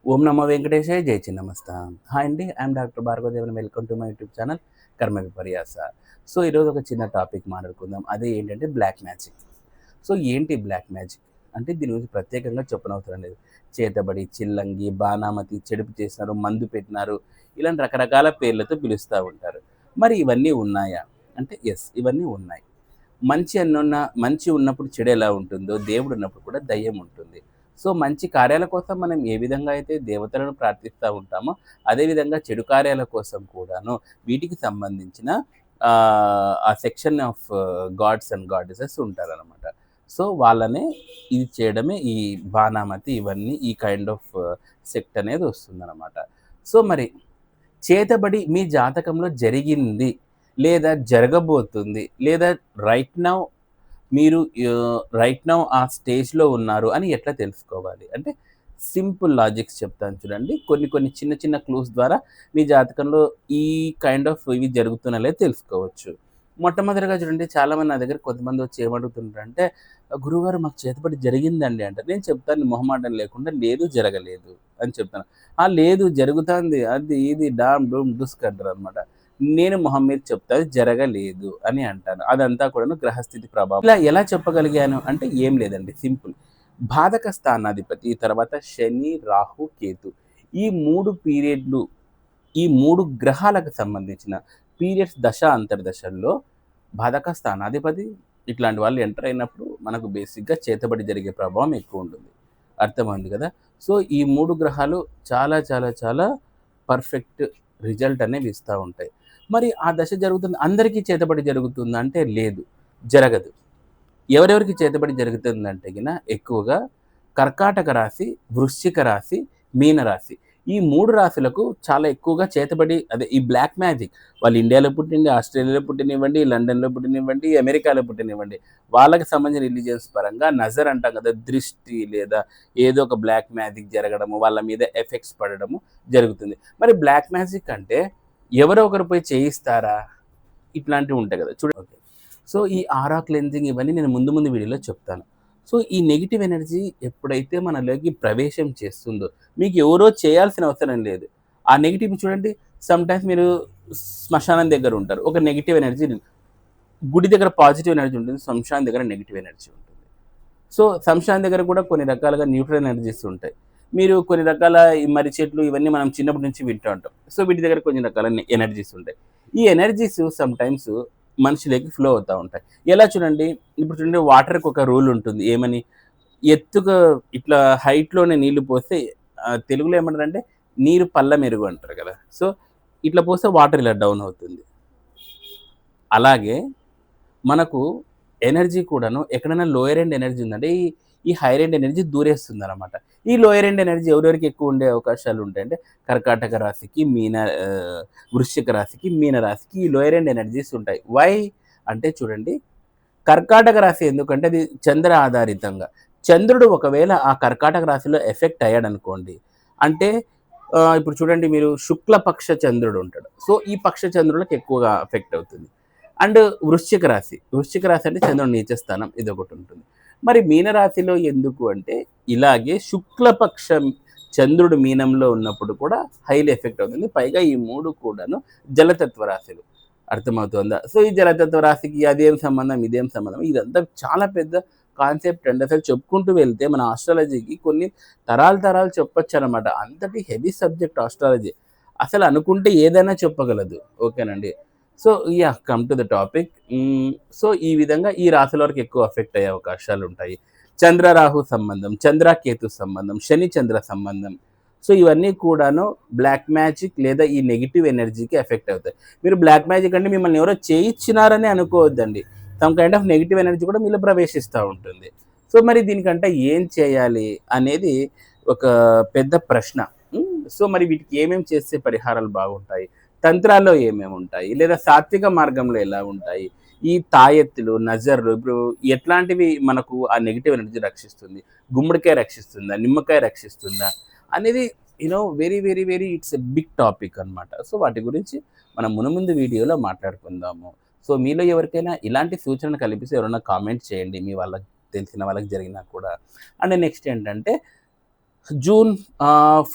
ఓం నమో వెంకటేశాయ జై చిన్నమస్తాన్. హాయ్ అండి. I'm doctor Bhargavadevan. Welcome to my YouTube channel Karma Viparyasa. So, ఈరోజు ఒక చిన్న టాపిక్ మాట్లాడుకుందాం. అదే ఏంటంటే బ్లాక్ మ్యాజిక్. సో, ఏంటి బ్లాక్ మ్యాజిక్? అంటే దీని గురించి ప్రత్యేకంగా చెప్పనవసరం లేదు. చేతబడి, చిల్లంగి, బాణామతి, చెడుపు చేసినారు, మందు పెట్టినారు, ఇలాంటి రకరకాల పేర్లతో పిలుస్తా ఉంటారు. మరి ఇవన్నీ ఉన్నాయా? అంటే యెస్, ఇవన్నీ ఉన్నాయి. మంచి ఉన్నప్పుడు చెడు ఎలా ఉంటుందో, దేవుడు ఉన్నప్పుడు కూడా దయ్యం ఉంటుంది. సో, మంచి కార్యాల కోసం మనం ఏ విధంగా అయితే దేవతలను ప్రార్థిస్తా ఉంటామో, అదే విధంగా చెడు కార్యాల కోసం కూడాను వీటికి సంబంధించిన ఆ section of gods and goddesses ఉంటారనమాట. సో, వాళ్ళనే ఇది చేయడమే ఈ బాణామతి ఇవన్నీ ఈ కైండ్ ఆఫ్ సెక్ట్ అనేది వస్తుందనమాట. సో, మరి చేతబడి మీ జాతకంలో జరిగింది, లేదా జరగబోతుంది, లేదా రైట్ నౌ మీరు రైట్ నౌ ఆ స్టేజ్‌లో ఉన్నారు అని ఎట్లా తెలుసుకోవాలి? అంటే సింపుల్ లాజిక్స్ చెప్తాను చూడండి. కొన్ని కొన్ని చిన్న చిన్న క్లూస్ ద్వారా మీ జాతకంలో ఈ కైండ్ ఆఫ్ ఇవి జరుగుతున్నాయో తెలుసుకోవచ్చు. మొట్టమొదటిగా చూడండి, చాలామంది నా దగ్గర కొంతమంది వచ్చి ఏమడుగుతుంటారంటే, "గురువుగారు మాకు చేతబడి జరిగిందండి" అంటారు. నేను చెప్తాను మొహమాటం లేకుండా, "లేదు జరగలేదు" అని చెప్తాను. "ఆ! లేదు జరుగుతాంది. అది ఇది డామ్ డూమ్ డుస్క్" అంటారనమాట. నేను మొహం మీద చెప్తా అది జరగలేదు అని అంటాను. అదంతా కూడాను గ్రహస్థితి ప్రభావం. ఇలా ఎలా చెప్పగలిగాను అంటే ఏం లేదండి, సింపుల్. బాధక స్థానాధిపతి, తర్వాత శని, రాహు, కేతు. ఈ 3 పీరియడ్‌లు, ఈ 3 గ్రహాలకు సంబంధించిన పీరియడ్స్ దశ అంతర్దశల్లో బాధక స్థానాధిపతి ఇట్లాంటి వాళ్ళు ఎంటర్ అయినప్పుడు మనకు బేసిక్‌గా చేతబడి జరిగే ప్రభావం ఎక్కువుంటుంది. అర్థమైంది గదా! సో, ఈ 3 గ్రహాలు చాలా చాలా చాలా పర్ఫెక్ట్ రిజల్ట్ అనేవి ఇస్తా ఉంటాయి. మరి ఆ దశ జరుగుతుంది అందరికీ చేతబడి జరుగుతుందా అంటే లేదు, జరగదు. ఎవరెవరికి చేతబడి జరుగుతుందంటే ఎక్కువగా కర్కాటక రాశి, వృశ్చిక రాశి, మీన రాశి. ఈ 3 రాశులకు చాలా ఎక్కువగా చేతబడి అదే ఈ బ్లాక్ మ్యాజిక్. వాళ్ళు ఇండియాలో పుట్టిండి, ఆస్ట్రేలియాలో పుట్టినివ్వండి, లండన్‌లో పుట్టినివ్వండి, అమెరికాలో పుట్టినివ్వండి. వాళ్ళకి సంబంధించిన రిలీజియన్స్ పరంగా నజర్ అంటాం కదా! దృష్టి లేదా ఏదో ఒక బ్లాక్ మ్యాజిక్ జరగడము, వాళ్ళ మీద ఎఫెక్ట్స్ పడడము జరుగుతుంది. మరి బ్లాక్ మ్యాజిక్ అంటే ఎవరో ఒకరు పోయి చేయిస్తారా? ఇట్లాంటివి ఉంటాయి కదా! ఓకే. సో, ఈ ఆరా క్లెన్జింగ్ ఇవన్నీ నేను ముందు ముందు వీడియోలో చెప్తాను. సో, ఈ నెగెటివ్ ఎనర్జీ ఎప్పుడైతే మనలోకి ప్రవేశం చేస్తుందో, మీకు ఎవరో చేయాల్సిన అవసరం లేదు. ఆ నెగెటివ్ చూడండి, సమ్‌టైమ్స్ మీరు శ్మశానం దగ్గర ఉంటారు. ఒక నెగెటివ్ ఎనర్జీ, గుడి దగ్గర పాజిటివ్ ఎనర్జీ ఉంటుంది. శ్మశానం దగ్గర నెగెటివ్ ఎనర్జీ ఉంటుంది. సో, శ్మశానం దగ్గర కూడా కొన్ని రకాలుగా న్యూట్రల్ ఎనర్జీస్ ఉంటాయి. మీరు కొన్ని రకాల ఈ మర్రి చెట్లు ఇవన్నీ మనం చిన్నప్పటి నుంచి వింటూ ఉంటాం. సో, వీటి దగ్గర కొన్ని రకాల ఎనర్జీస్ ఉంటాయి. ఈ ఎనర్జీస్ సమ్‌టైమ్స్ మనిషిలోకి ఫ్లో అవుతా ఉంటాయి. ఎలా చూడండి, ఇప్పుడు చూడండి వాటర్‌కి ఒక రూల్ ఉంటుంది. ఏమని? ఎత్తుగా ఇట్లా హైట్‌లోనే నీళ్లు పోస్తే తెలుగులో ఏమంటారంటే నీరు పల్ల మెరుగు అంటారు కదా! సో, ఇట్లా పోస్తే వాటర్ ఇలా డౌన్ అవుతుంది. అలాగే మనకు ఎనర్జీ కూడాను ఎక్కడైనా లోయర్ ఎండ్ ఎనర్జీ ఉందంటే ఈ హైయర్ ఎండ్ ఎనర్జీ దూరేస్తుందనమాట. ఈ లోయర్ ఎండ్ ఎనర్జీ ఎవరెవరికి ఎక్కువ ఉండే అవకాశాలు ఉంటాయంటే కర్కాటక రాశికి, వృశ్చిక రాశికి, మీన రాశికి ఈ లోయర్ ఎండ్ ఎనర్జీస్ ఉంటాయి. వై అంటే చూడండి, కర్కాటక రాశి ఎందుకంటే అది చంద్ర ఆధారితంగా. చంద్రుడు ఒకవేళ ఆ కర్కాటక రాశిలో ఎఫెక్ట్ అయ్యాడనుకోండి, అంటే ఇప్పుడు చూడండి మీరు శుక్లపక్ష చంద్రుడు ఉంటాడు. సో, ఈ పక్ష చంద్రులకు ఎక్కువగా ఎఫెక్ట్ అవుతుంది. అండ్ వృశ్చిక రాశి అంటే చంద్రుడి నీచ స్థానం ఇదొకటుంటుంది. మరి మీనరాశిలో ఎందుకు అంటే ఇలాగే శుక్లపక్షం చంద్రుడు మీనంలో ఉన్నప్పుడు కూడా హైలీ ఎఫెక్ట్ అవుతుంది. పైగా ఈ 3 కూడాను జలతత్వ రాశులు. అర్థమవుతుందా? సో, ఈ జలతత్వ రాశికి అదేం సంబంధం, ఇదేం సంబంధం, ఇదంతా చాలా పెద్ద కాన్సెప్ట్ అండి. అసలు చెప్పుకుంటూ వెళ్తే మన ఆస్ట్రాలజీకి కొన్ని తరాలు తరాలు చెప్పొచ్చనమాట. అంతటి హెవీ సబ్జెక్ట్ ఆస్ట్రాలజీ. అసలు అనుకుంటే ఏదైనా చెప్పగలదు. ఓకేనండి. So, come to the topic. So, ఈ విధంగా ఈ రాశుల వరకు ఎక్కువ ఎఫెక్ట్ అయ్యే అవకాశాలుంటాయి. చంద్ర, రాహు సంబంధం, చంద్ర, కేతు సంబంధం, శని, చంద్ర సంబంధం. సో, ఇవన్నీ కూడాను బ్లాక్ మ్యాజిక్ లేదా ఈ నెగెటివ్ ఎనర్జీకి ఎఫెక్ట్ అవుతాయి. మీరు బ్లాక్ మ్యాజిక్ అంటే మిమ్మల్ని ఎవరో చేయిచ్చినారని అనుకోవద్దండి. Some kind of negative energy కూడా మీలో ప్రవేశిస్తా ఉంటుంది. సో, మరి దీనికంటే ఏం చేయాలి అనేది ఒక పెద్ద ప్రశ్న. సో, మరి వీటికి ఏమేమి చేస్తే పరిహారాలు బాగుంటాయి? తంత్రాల్లో ఏమేమి ఉంటాయి? లేదా సాత్విక మార్గంలో ఎలా ఉంటాయి? ఈ తాయెత్తులు, నజర్‌లు ఇప్పుడు ఎట్లాంటివి మనకు ఆ నెగెటివ్ ఎనర్జీ రక్షిస్తుంది? గుమ్మడికాయ రక్షిస్తుందా? నిమ్మకాయ రక్షిస్తుందా? అనేది very, very, very it's a big topic అనమాట. సో, వాటి గురించి మనం మునుముందు వీడియోలో మాట్లాడుకుందాము. సో, మీలో ఎవరికైనా ఇలాంటి సూచనలు కల్పిస్తే ఎవరైనా కామెంట్ చేయండి. మీ వాళ్ళకి తెలిసిన వాళ్ళకి జరిగినా కూడా. అండ్ నెక్స్ట్ ఏంటంటే జూన్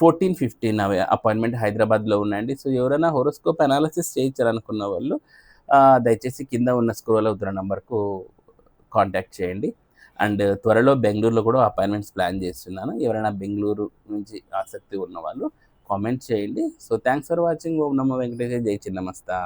14, 15 అవి అపాయింట్మెంట్ హైదరాబాద్‌లో ఉన్నాయండి. సో, ఎవరైనా హోరోస్కోప్ అనాలిసిస్ చేయించాలనుకున్న వాళ్ళు దయచేసి కింద ఉన్న స్క్రోల్ అవుతున్న నంబర్‌కు కాంటాక్ట్ చేయండి. అండ్ త్వరలో బెంగుళూరులో కూడా అపాయింట్మెంట్స్ ప్లాన్ చేస్తున్నాను. ఎవరైనా బెంగుళూరు నుంచి ఆసక్తి ఉన్నవాళ్ళు కామెంట్ చేయండి. So, thanks for watching. ఓం నమో వెంకటేశాయ. జై చిన్నమస్తా.